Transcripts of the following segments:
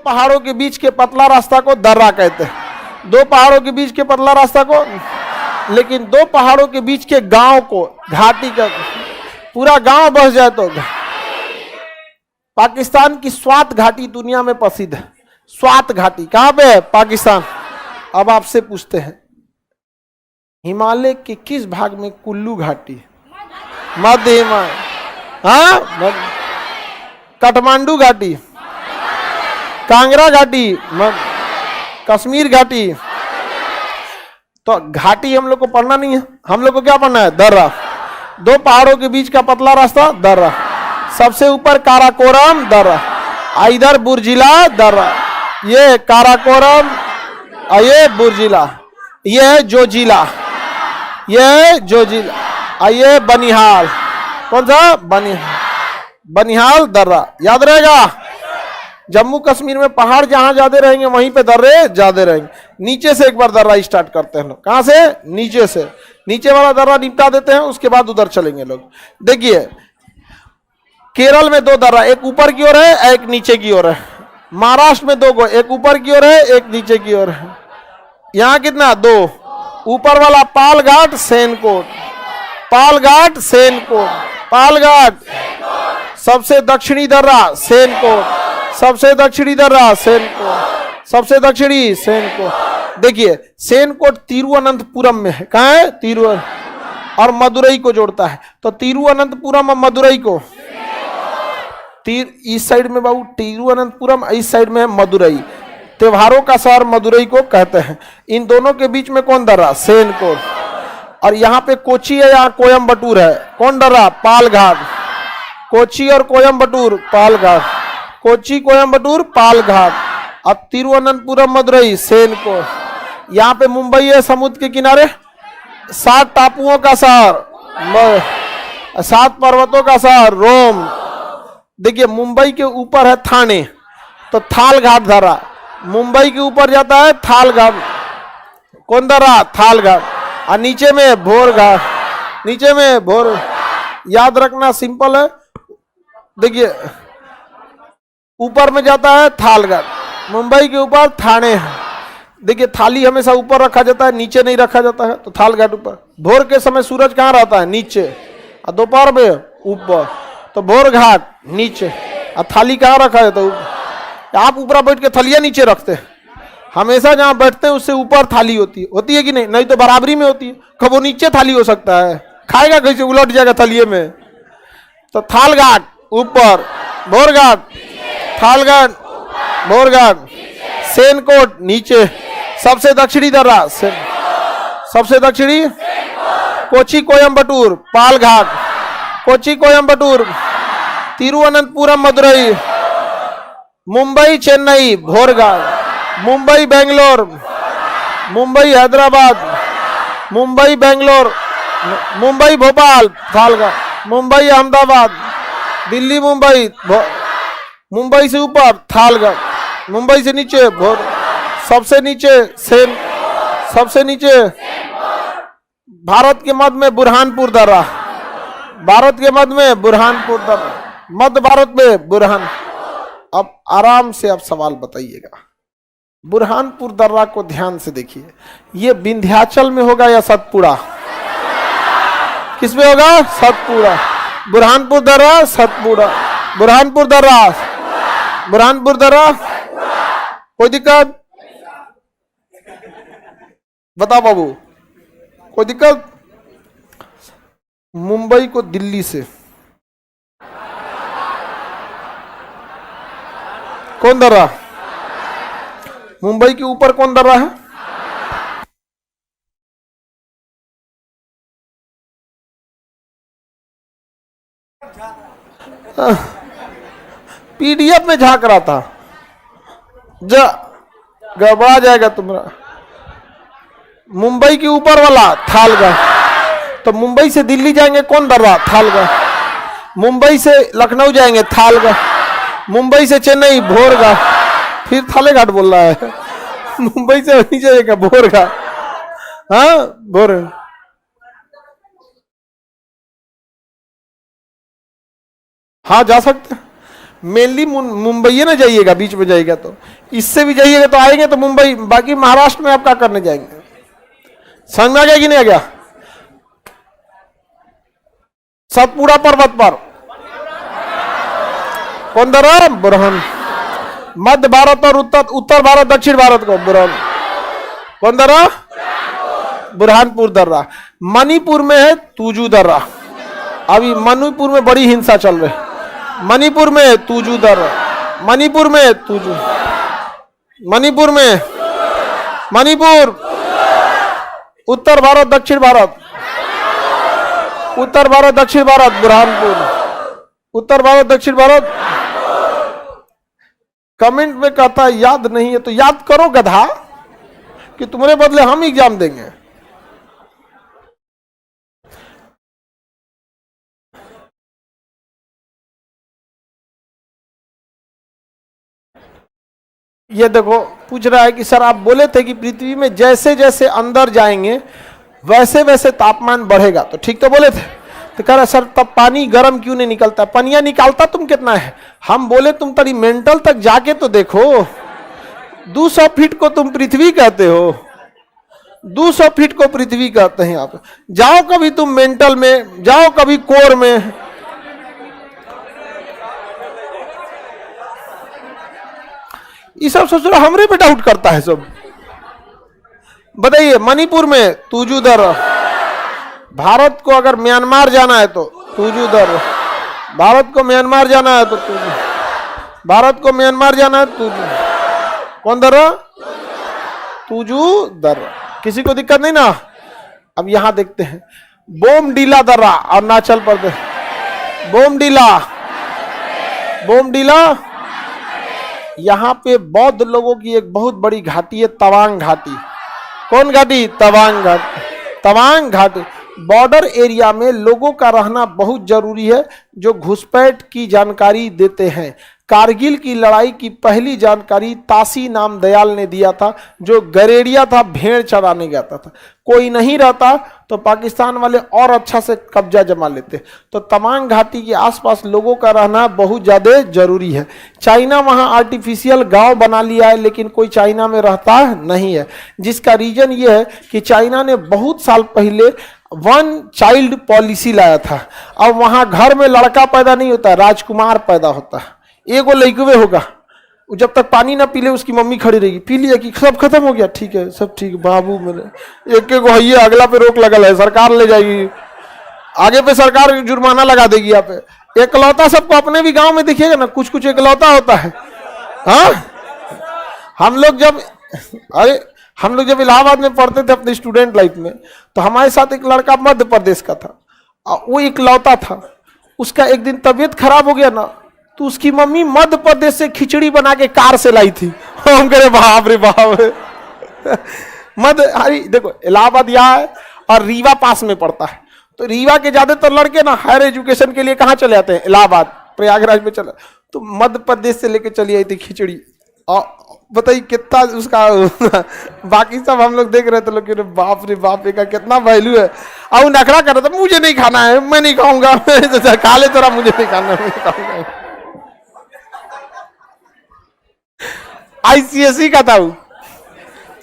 पहाड़ों के बीच के पतला रास्ता को दर्रा कहते हैं, दो पहाड़ों के बीच के पतला रास्ता को, लेकिन दो पहाड़ों के बीच के गांव को घाटी का, पूरा गांव बस जाए तो। पाकिस्तान की स्वात घाटी दुनिया में प्रसिद्ध है। स्वात घाटी कहां पे है? पाकिस्तान। अब आपसे पूछते हैं, हिमालय के किस भाग में कुल्लू घाटी है? मध्य हिमालय। हाँ, काठमांडू घाटी, कांगड़ा घाटी, कश्मीर घाटी। तो घाटी हम लोग को पढ़ना नहीं है, हम लोग को क्या पढ़ना है? दर्रा। दो पहाड़ों के बीच का पतला रास्ता दर्रा, सबसे ऊपर काराकोरम दर्रा, इधर बुर्जिला दर्रा, ये काराकोरम, ये बुर्जिला, ये है जोजिला, ये है जोजिला, ये बनिहाल। कौन सा? बनिहाल। बनिहाल दर्रा याद रहेगा। जम्मू कश्मीर में पहाड़ जहां ज्यादा रहेंगे वहीं पे दर्रे ज्यादा रहेंगे। नीचे से एक बार दर्रा स्टार्ट करते हैं लोग। कहां से? नीचे से। नीचे वाला दर्रा निपटा देते हैं, उसके बाद उधर चलेंगे लोग। देखिए, केरल में दो दर्रा, एक ऊपर की ओर है, एक नीचे की ओर है। महाराष्ट्र में दो को, एक ऊपर की ओर है, एक नीचे की ओर है। यहां कितना? दो। ऊपर वाला पालघाट सेनकोट, पालघाट सेनकोट, पालघाट। सबसे दक्षिणी दर्रा सेनकोट, सबसे दक्षिणी दर्रा सेनकोट, सबसे दक्षिणी सेनकोट। देखिए, सेनकोट तिरुवनंतपुरम में है। कहां है? तिरुवनंत, और मदुरई को जोड़ता है। तो तिरुवनंतपुरम और मदुरई को, इस साइड में बाबू तिरुवनंतपुरम, इस साइड में है मदुरई। त्योहारों का शहर मदुरई को कहते हैं। इन दोनों के बीच में कौन दर्रा? सेनकोट। और यहाँ पे कोची है, यहाँ कोयम्बटूर है। कौन दर्रा? पालघाट। कोची और कोयम्बटूर, पालघाट। कोची, कोयम्बटूर, पालघाट। अब तिरुवनंतपुरम, मदुरई, सेनकोट। यहाँ पे मुंबई है समुद्र के किनारे, 7 टापुओं का शहर, 7 पर्वतों का शहर रोम। देखिए, मुंबई के ऊपर है थाने, तो थाल घाट दर्रा। मुंबई के ऊपर जाता है थाल घाट। कौन दर्रा? थाल घाट। और नीचे में भोर घाट, नीचे में भोर। याद रखना, सिंपल है। देखिए, ऊपर में जाता है थाल घाट, मुंबई के ऊपर थाने है। देखिए, थाली हमेशा ऊपर रखा जाता है, नीचे नहीं रखा जाता है, तो थाल घाट ऊपर। भोर के समय सूरज कहाँ रहता है? नीचे, और दोपहर में ऊपर, तो भोर घाट नीचे। और थाली कहाँ रखा जाता है? ऊपर। आप ऊपर बैठ के थलिया नीचे रखते हैं। हमेशा जहां बैठते हैं उससे ऊपर थाली होती है कि नहीं? नहीं तो बराबरी में होती है। कब वो नीचे थाली हो सकता है? खाएगा कैसे? उलट जाएगा थलिए में। तो थाल घाट ऊपर, भोर घाट, थाल घाट, भोर घाट, सेनकोट नीचे। सबसे दक्षिणी दर्रा, सबसे दक्षिणी कोची, कोयम्बटूर, पालघाट, कोची, कोयम्बटूर, तिरुवनंतपुरम, मदुरई, मुंबई, चेन्नई, भोरघाट, मुंबई, बेंगलोर, मुंबई, हैदराबाद, मुंबई, बेंगलोर, मुंबई, भोपाल, थालघाट, मुंबई, अहमदाबाद, दिल्ली, मुंबई, मुंबई से ऊपर थालघाट, मुंबई से नीचे भोर, सबसे नीचे सेन, सबसे नीचे भारत के मध्य में बुरहानपुर दर्रा, भारत के मध्य में बुरहानपुर दर्रा, मध्य भारत में बुरहान। अब आराम से आप सवाल बताइएगा। बुरहानपुर दर्रा को ध्यान से देखिए, ये विंध्याचल में होगा या सतपुड़ा? किसमें होगा? सतपुड़ा। बुरहानपुर दर्रा, सतपुड़ा, बुरहानपुर दर्रा, बुरहानपुर दर्रा। कोई दिक्कत? बता बाबू, कोई दिक्कत? मुंबई को दिल्ली से कौन दर्रा? मुंबई के ऊपर कौन दर्रा है? पीडीएफ में झांक रहा था, जा गड़बड़ा जाएगा तुम्हारा। मुंबई के ऊपर वाला थालघाट, तो मुंबई से दिल्ली जाएंगे कौन दर्रा? थालघाट। मुंबई से लखनऊ जाएंगे थालघाट, मुंबई से चेन्नई भोरघाट, फिर थालेघाट बोल रहा है। मुंबई से नहीं जाएगा भोरघाट, हाँ भोर। हाँ जा सकते, मेनली मुंबई ना जाइएगा, बीच में जाइएगा तो, इससे भी जाइएगा तो आएंगे तो मुंबई, बाकी महाराष्ट्र में आप क्या करने जाएंगे? समझ में आ गया कि नहीं आ गया? सतपुड़ा पर्वत पर कौन दर्रा? बुरहान। मध्य भारत और उत्तर भारत दक्षिण भारत को बुरहान कौन दर्रा? बुरहानपुर दर्रा। मणिपुर में है तुजू दर्रा। अभी मणिपुर में बड़ी हिंसा चल रही है। मणिपुर में तुजू दर्रा, मणिपुर में तुजू, मणिपुर में, मणिपुर, उत्तर भारत दक्षिण भारत, उत्तर भारत दक्षिण भारत बुरहानपुर, उत्तर भारत दक्षिण भारत। कमेंट में कहता है याद नहीं है, तो याद करो गधा, कि तुम्हारे बदले हम एग्जाम देंगे। ये देखो पूछ रहा है कि सर आप बोले थे कि पृथ्वी में जैसे जैसे अंदर जाएंगे वैसे वैसे तापमान बढ़ेगा, तो ठीक तो बोले थे। तो कह रहा सर तब पानी गर्म क्यों नहीं निकलता? पनिया निकालता तुम कितना है? हम बोले तुम तरी मेंटल तक जाके तो देखो, 200 फीट को तुम पृथ्वी कहते हो, 200 फीट को पृथ्वी कहते हैं। आप जाओ कभी तुम मेंटल में, जाओ कभी कोर में। ये सब सोच रहा हमरे पे डाउट करता है सब। बताइए मणिपुर में तुजू दर्रा, भारत को अगर म्यांमार जाना है तो तुजू दर्रा, भारत को म्यांमार जाना है तो तुजू, भारत को म्यांमार जाना है तुजू कौन दर्रा? तुजू दर्रा। किसी को दिक्कत नहीं ना? अब यहां देखते हैं बोमडीला दर्रा, अरुणाचल प्रदेश, बोमडीला, बोमडीला। यहां पे बौद्ध लोगों की एक बहुत बड़ी घाटी है, तवांग घाटी। कौन घाटी? तवांग घाटी। तवांग घाटी बॉर्डर एरिया में लोगों का रहना बहुत जरूरी है, जो घुसपैठ की जानकारी देते हैं। कारगिल की लड़ाई की पहली जानकारी तासी नाम दयाल ने दिया था, जो गरेड़िया था, भेड़ चराने गया था। कोई नहीं रहता तो पाकिस्तान वाले और अच्छा से कब्जा जमा लेते। तो तवांग घाटी के आसपास लोगों का रहना बहुत ज़्यादा जरूरी है। चाइना वहाँ आर्टिफिशियल गांव बना लिया है, लेकिन कोई चाइना में रहता नहीं है, जिसका रीजन ये है कि चाइना ने बहुत साल पहले 1 चाइल्ड पॉलिसी लाया था। अब वहाँ घर में लड़का पैदा नहीं होता, राजकुमार पैदा होता है। एगो लड़कवे होगा, जब तक पानी ना पी ले उसकी मम्मी खड़ी रहेगी, पी लिया कि सब खत्म हो गया, ठीक है सब ठीक, बाबू मेरे एक एक है, अगला पे रोक लगल है, सरकार ले जाएगी, आगे पे सरकार जुर्माना लगा देगी। यहाँ पे एकलौता सबको अपने भी गांव में दिखेगा ना, कुछ कुछ एकलौता होता है। हाँ हम लोग जब इलाहाबाद में पढ़ते थे अपने स्टूडेंट लाइफ में, तो हमारे साथ एक लड़का मध्य प्रदेश का था, वो इकलौता था। उसका एक दिन तबीयत खराब हो गया ना, तो उसकी मम्मी मध्य प्रदेश से खिचड़ी बना के कार से लाई थी। हम कह रहे बाप रे बाप। मध्य देखो इलाहाबाद यहाँ है और रीवा पास में पड़ता है, तो रीवा के ज्यादातर लड़के ना हायर एजुकेशन के लिए कहाँ चले आते हैं? इलाहाबाद, प्रयागराज में चला। तो मध्य प्रदेश से लेके चली आई थी खिचड़ी, और बताइए कितना उसका बाकी सब हम लोग देख रहे थे, लोग बाप रे बाप का कितना वैल्यू है। और नखरा कर रहा था, मुझे नहीं खाना है, मैं नहीं खाऊंगा। खा ले तोरा, मुझे नहीं खाना, मैं खाऊंगा। ICSE का था,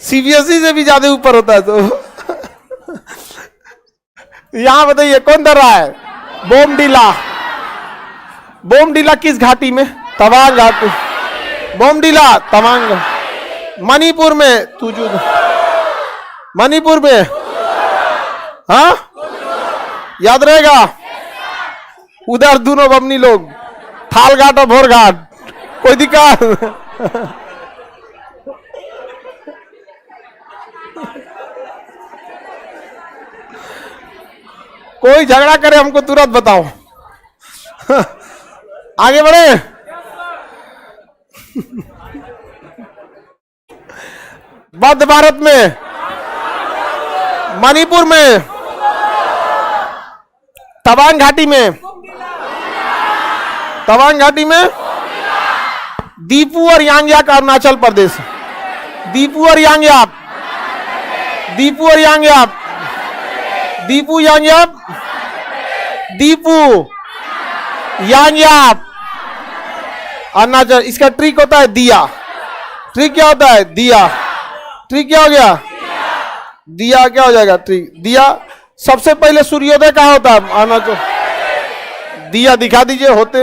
CBSE से भी ज्यादा ऊपर होता है। तो यहां बताइए कौन दर्रा है? बोमडीला। बोमडीला किस घाटी में? तवांग घाटी। बोमडीला तवांग। मणिपुर में तुजू, मणिपुर में, हाँ याद रहेगा। उधर दोनों बमनी लोग, थाल घाट और भोर घाट। कोई दिक्कत? कोई झगड़ा करे हमको तुरंत बताओ। आगे बढ़े। मध्य भारत में, मणिपुर में, तवांग घाटी में, तवांग घाटी में, दीपू और यांगयाक अरुणाचल प्रदेश, दीपू और यांगयाक, दीपू और यांगयाक, दीपू यांगयाक, दीपू यांगयाक, अरुणाचल। इसका ट्रिक होता है दिया। ट्रिक क्या होता है? दिया। ट्रिक क्या हो गया? दिया। क्या हो जाएगा? ट्रिक दिया। सबसे पहले सूर्योदय कहाँ होता है? अरुणाचल। दिया दिखा दीजिए होते।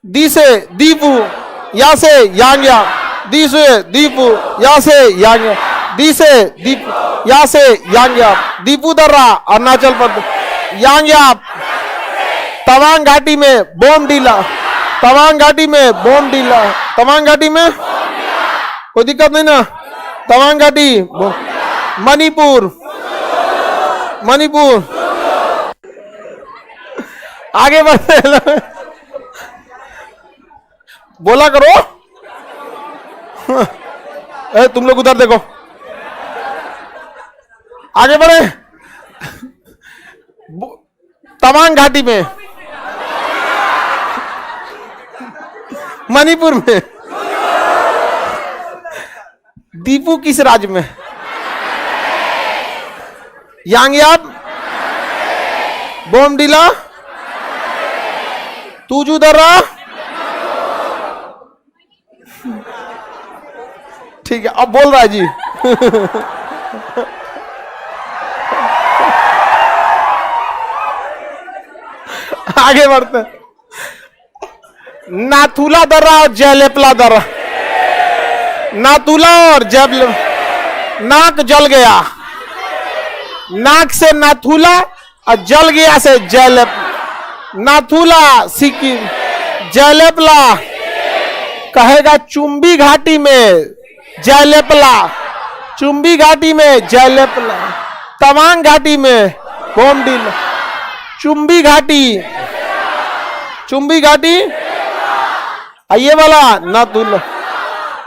दी से दीपू, या से यांग्या, दी से दीपू, या से यांग्या, दी से दीपू, या से यांग्या, दीपू दर्रा अरुणाचल प्रदेश। यांग्या तवांग घाटी में बोमडीला, तवांग घाटी में बोमडीला, तवांग घाटी में कोई दिक्कत नहीं ना। तवांग घाटी, मणिपुर, मणिपुर। आगे बढ़ते बोला करो। ए, तुम लोग उधर देखो, आगे बढ़े। तवांग घाटी में, मणिपुर में, दीपू किस राज्य में? यांग्याप, बोमडीला, तुजू दर्रा। ठीक है, अब बोल रहा है जी। आगे बढ़ते। नाथुला दर्रा और जयलेपला दर्रा। नाथुला और जयले, नाक जल गया, नाक से नाथुला और जल गया से जयलेप। नाथुला सिक्किम, जयलेपला कहेगा चुंबी घाटी में जयलेपला, चुंबी घाटी में जयलेपला, तवांग घाटी में बोमडीला, चुंबी घाटी, चुंबी घाटी। ये वाला नाथुला,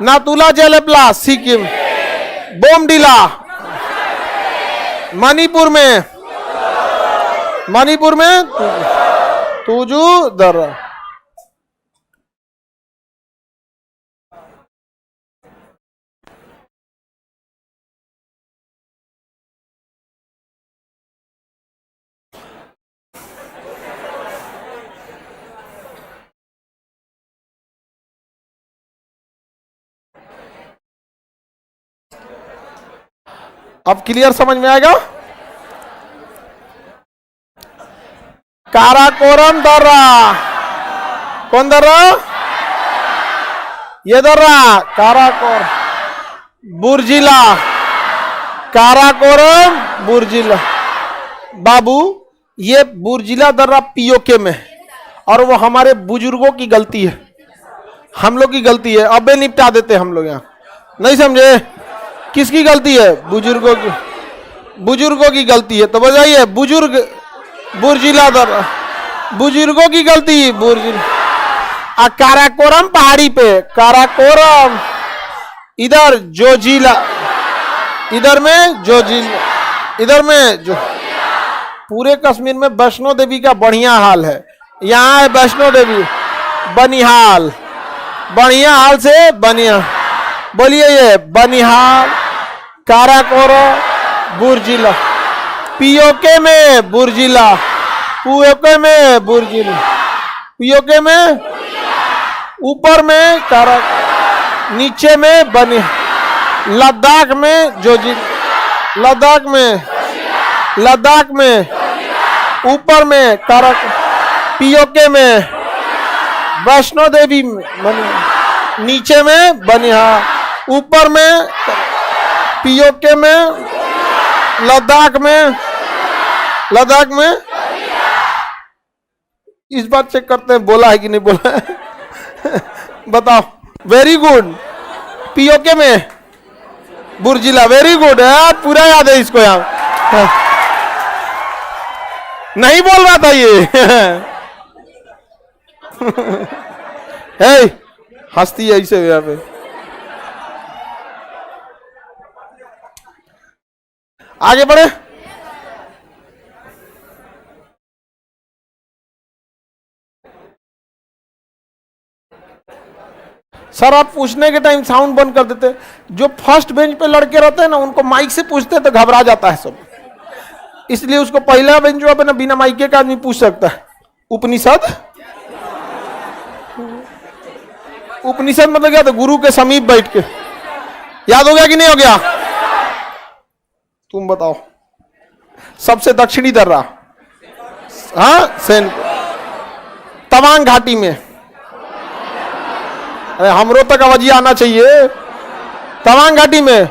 नाथुला जयलेपला सिक्किम, बोमडीला मणिपुर में, मणिपुर में तुजू दर्रा। अब क्लियर समझ में आएगा? काराकोरम दर्रा, कौन दर्रा? ये दर्रा काराकोर, बुर्जिला, काराकोरम बुर्जिला। बाबू ये बुर्जिला दर्रा पीओके में, और वो हमारे बुजुर्गों की गलती है, हम लोग की गलती है। अबे निपटा देते हम लोग यहाँ, नहीं समझे? किसकी गलती है? बुजुर्गों की, बुजुर्गों की गलती है। तो बताइए बुजुर्ग, बुर्जिला दर्रा बुजुर्गों की गलती। बुर्जिला काराकोरम पहाड़ी पे, काराकोरम इधर जोजिला, इधर में जोजिला, इधर में जो। पूरे कश्मीर में वैष्णो देवी का बढ़िया हाल है। यहाँ है वैष्णो देवी, बनिहाल, बढ़िया हाल से बनिया। बोलिए ये बनिहाल, काराकोरम, बुर्जिला, पीओके में बुर्जिला, पीओके में बुर्जिला, पीओके में, ऊपर में कारा, नीचे में बनी, लद्दाख में जोजिला, लद्दाख में, लद्दाख में, ऊपर में कारा, पीओके में वैष्णो देवी में, नीचे में बनिहाल, ऊपर में पीओके में, लद्दाख में, लद्दाख में। इस बात चेक करते हैं बोला है कि नहीं बोला है। बताओ। Very good. पीओके में बुर्जिला, वेरी गुड है, पूरा याद है इसको यहाँ। नहीं बोल रहा था ये। हे हंसती है ऐसे यहाँ पे। आगे बढ़े। सर आप पूछने के टाइम साउंड बंद कर देते। जो फर्स्ट बेंच पे लड़के रहते हैं ना, उनको माइक से पूछते तो घबरा जाता है सब, इसलिए उसको पहला बेंच जो है ना बिना माइके का आदमी पूछ सकता है। उपनिषद उपनिषद मतलब क्या था? गुरु के समीप बैठ के। याद हो गया कि नहीं हो गया? तुम बताओ। सबसे दक्षिणी दर्रा, हाँ, सेन। तवांग घाटी में, अरे हमरो तक आवाज आना चाहिए। तवांग घाटी में,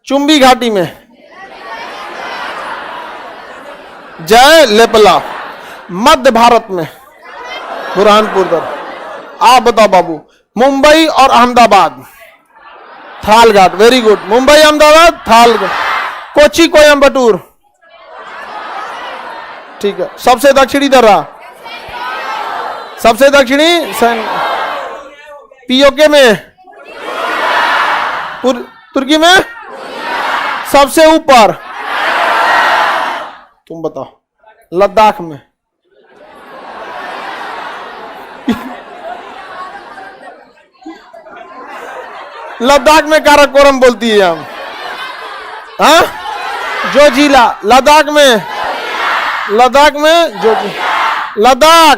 चुंबी घाटी में, जय लेपला। मध्य भारत में बुरहानपुर दर। आप बताओ बाबू। मुंबई और अहमदाबाद, थाल घाट। Very good. मुंबई, अहमदाबाद, थाल घाट। कोची, कोयम्बटूर। ठीक है। सबसे दक्षिणी दर्रा, सबसे दक्षिणी पीओके में, तुर्की में, सबसे ऊपर। तुम बताओ। लद्दाख में, लद्दाख में काराकोरम बोलती है हम, हाँ, जो जिला लद्दाख में, लद्दाख में जो लद्दाख,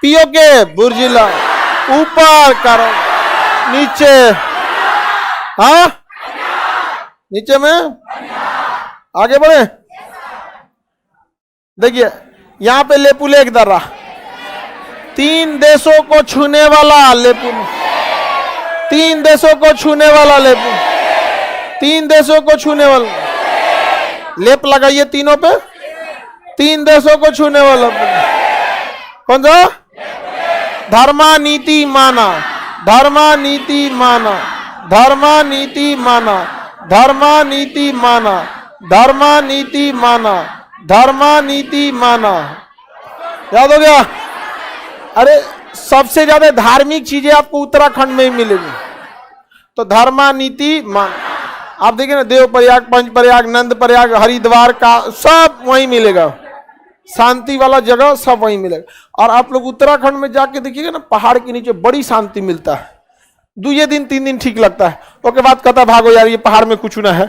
पीओके बुर्जिला, ऊपर करम, नीचे, हाँ, नीचे में। आगे बढ़े। देखिए यहां पे लेपुलेख दर्रा, 3 देशों को छूने वाला लेपु, 3 देशों को छूने वाला लेपु, 3 देशों को छूने वाला। लेप लगाइए तीनों पे। 3 देशों को छूने वाला कौन सा? धर्मा नीति माना, धर्मा नीति माना, धर्मा नीति माना, धर्मा नीति माना, धर्मा नीति माना, धर्मा नीति माना। याद हो गया? अरे सबसे ज्यादा धार्मिक चीजें आपको उत्तराखंड में ही मिलेगी। तो धर्मा नीति मान, आप देखिए ना, देव प्रयाग, पंच प्रयाग, नंद प्रयाग, हरिद्वार का सब वहीं मिलेगा। शांति वाला जगह सब वहीं मिलेगा। और आप लोग उत्तराखंड में जाके देखिएगा ना, पहाड़ के नीचे बड़ी शांति मिलता है। 2 दिन 3 दिन ठीक लगता है, उसके बाद कहता भागो यार, ये पहाड़ में कुछ ना है।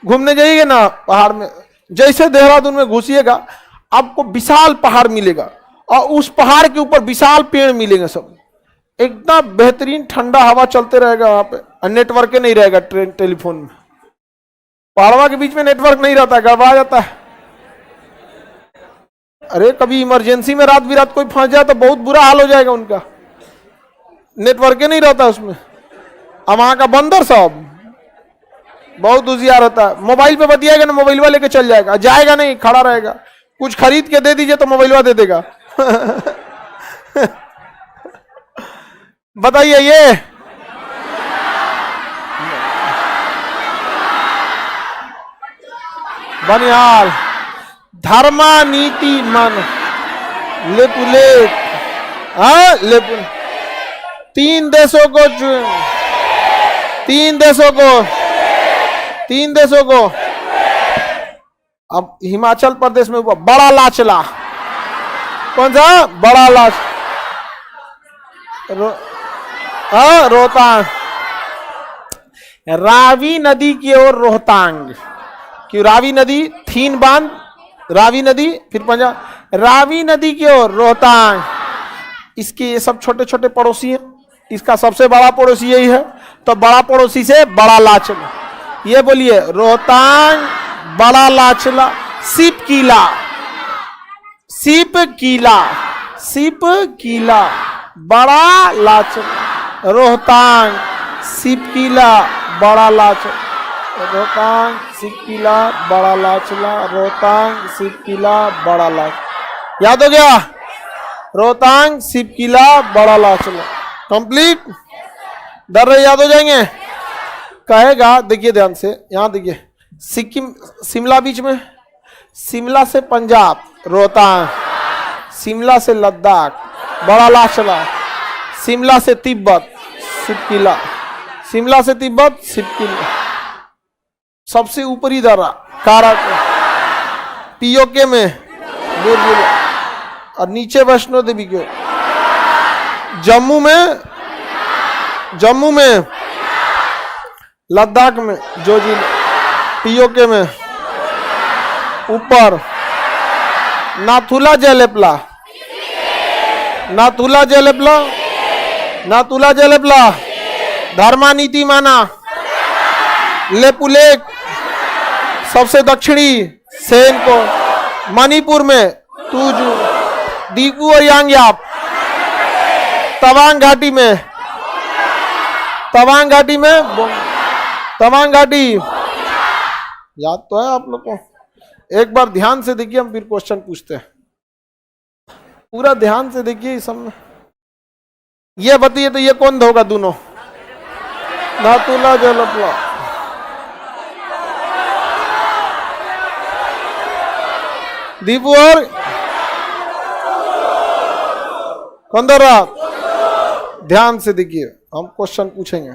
घूमने जाइएगा ना पहाड़ में, जैसे देहरादून में घुसिएगा आपको विशाल पहाड़ मिलेगा, और उस पहाड़ के ऊपर विशाल पेड़ मिलेंगे। सब एकदम बेहतरीन ठंडा हवा चलते रहेगा वहां पे, और नेटवर्क नहीं रहेगा ट्रेन टेलीफोन में। पहाड़वा के बीच में नेटवर्क नहीं रहता, गड़बड़ा जाता है। अरे कभी इमरजेंसी में रात बिरात कोई फंस जाए तो बहुत बुरा हाल हो जाएगा उनका, नेटवर्क नहीं रहता उसमें। अब वहां का बंदर सब बहुत उजियार होता है। मोबाइल पे बतियाएगा ना, मोबाइल लेके चल जाएगा, जाएगा नहीं, खड़ा रहेगा। कुछ खरीद के दे दीजिए तो मोबाइल दे देगा। बताइए ये बनिहाल। धर्मा नीति मन लेपुलेख, हाँ लेपु। 3 देशों को, 3 देशों को, 3 देशों को। अब हिमाचल प्रदेश में बड़ा लाचला, कौन सा? बड़ा लाच, रोहतांग। रावी नदी की ओर रोहतांग, क्यों? रावी नदी, थीन बांध, रावी नदी, फिर पंजाब, रावी नदी की ओर रोहतांग। इसके ये सब छोटे छोटे पड़ोसी हैं, इसका सबसे बड़ा पड़ोसी यही है। तो बड़ा पड़ोसी से बड़ा लाचला, ये बोलिए रोहतांग, बड़ा लाचला, सिप किला, सिप किला, सिप किला, बड़ा लाचला, रोहतांग, सिप किला, बड़ा लाचला, रोहतांग, सिप किला, बड़ा लाचला, रोहतांग, सिप किला, बड़ा लाचला। याद हो गया? रोहतांग, सिप किला, बड़ा लाचला। कंप्लीट। दर्रे याद हो जाएंगे? कहेगा, देखिए ध्यान से, यहां देखिए, सिक्किम, शिमला बीच में, शिमला से पंजाब रोहतांग, शिमला से लद्दाख बड़ा लाचला, शिमला से तिब्बत सिपकिला, शिमला से तिब्बत सिपकिला। सबसे ऊपरी दर्रा काराकोरम, पीओके में बुर्जिला, और नीचे वैष्णो देवी के, जम्मू में, जम्मू में, लद्दाख में जोजिला, पीओके में, ऊपर नाथुला जयलेपला, नाथुला जलेपला, नाथुला जलेपला, धर्मानीति माना, लेपुलेक, सबसे दक्षिणी सेन को, मणिपुर में तुजू, दीपू और यांग्याप, तवांग घाटी में, तवांग घाटी में, तवांग घाटी याद तो है आप लोग को? एक बार ध्यान से देखिए, हम फिर क्वेश्चन पूछते हैं। पूरा ध्यान से देखिए इस सब में। ये बताइए तो ये कौन होगा दोनों? नाथुला जलेपला, दीपू और कौन दर रहा? ध्यान से देखिए, हम क्वेश्चन पूछेंगे।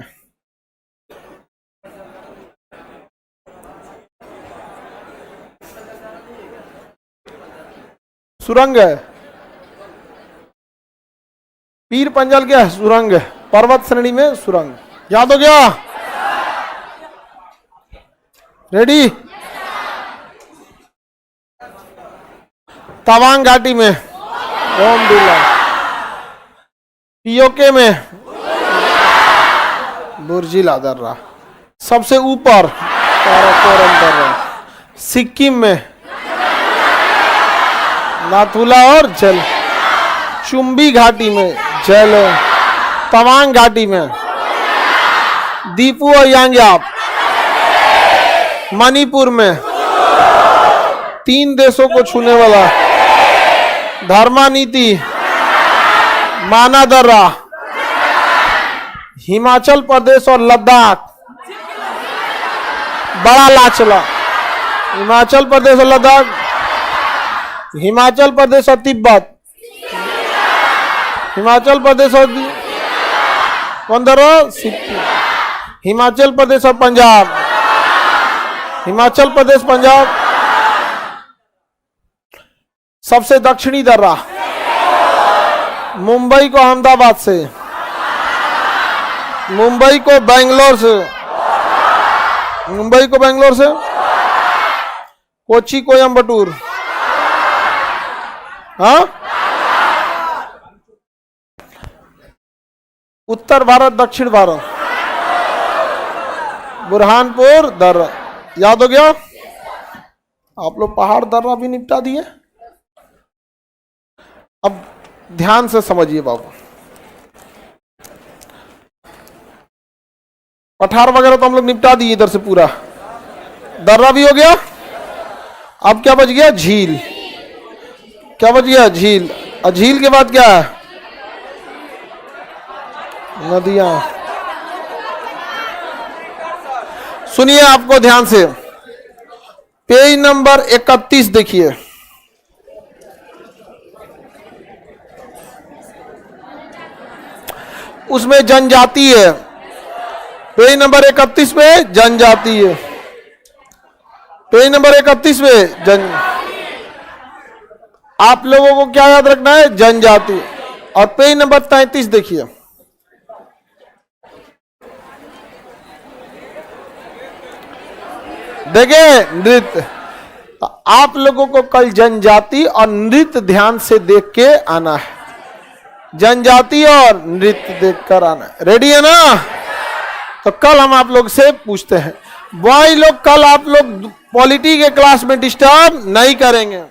सुरंग है, पीर पंजल क्या है? सुरंग है, पर्वत श्रेणी में सुरंग। याद हो गया? रेडी? तवांग घाटी में ओम बिरला, पीओके में बुर्जिला दर्रा, सबसे ऊपर काराकोरम दर्रा, सिक्किम में नाथुला और जल, चुंबी घाटी में जल, तवांग घाटी में दीपू और यांग्याप, मणिपुर में 3 देशों को छूने वाला धर्मानीति माना दर्रा, हिमाचल प्रदेश और लद्दाख बड़ा लाचला, हिमाचल प्रदेश और लद्दाख, हिमाचल प्रदेश और तिब्बत, हिमाचल प्रदेश और कौन दर्रा? सिक्किम, हिमाचल प्रदेश और पंजाब, हिमाचल प्रदेश पंजाब, सबसे दक्षिणी दर्रा, मुंबई को अहमदाबाद से, मुंबई को बेंगलोर से, मुंबई को बेंगलोर से, कोची कोयम्बटूर, हाँ, उत्तर भारत दक्षिण भारत, बुरहानपुर दर्रा। याद हो गया? आप लोग पहाड़ दर्रा भी निपटा दिए। अब ध्यान से समझिए बाबू, पठार वगैरह तो हम लोग निपटा दिए इधर से, पूरा दर्रा भी हो गया। अब क्या बच गया? झील। क्या बच गया? झील। और झील के बाद क्या है? नदियां। सुनिए आपको ध्यान से, पेज नंबर 31 देखिए। उसमें जनजाति है, पेज नंबर 31 पे जनजाति है, पेज नंबर 31 पे जन, आप लोगों को क्या याद रखना है? जनजाति। और पेज नंबर 33 देखिए, देखिए नृत्य। आप लोगों को कल जनजाति और नृत्य ध्यान से देख के आना है, जनजाति और नृत्य देखकर आना है। रेडी है ना? तो कल हम आप लोग से पूछते हैं। बॉय लोग, कल आप लोग पॉलिटी के क्लास में डिस्टर्ब नहीं करेंगे।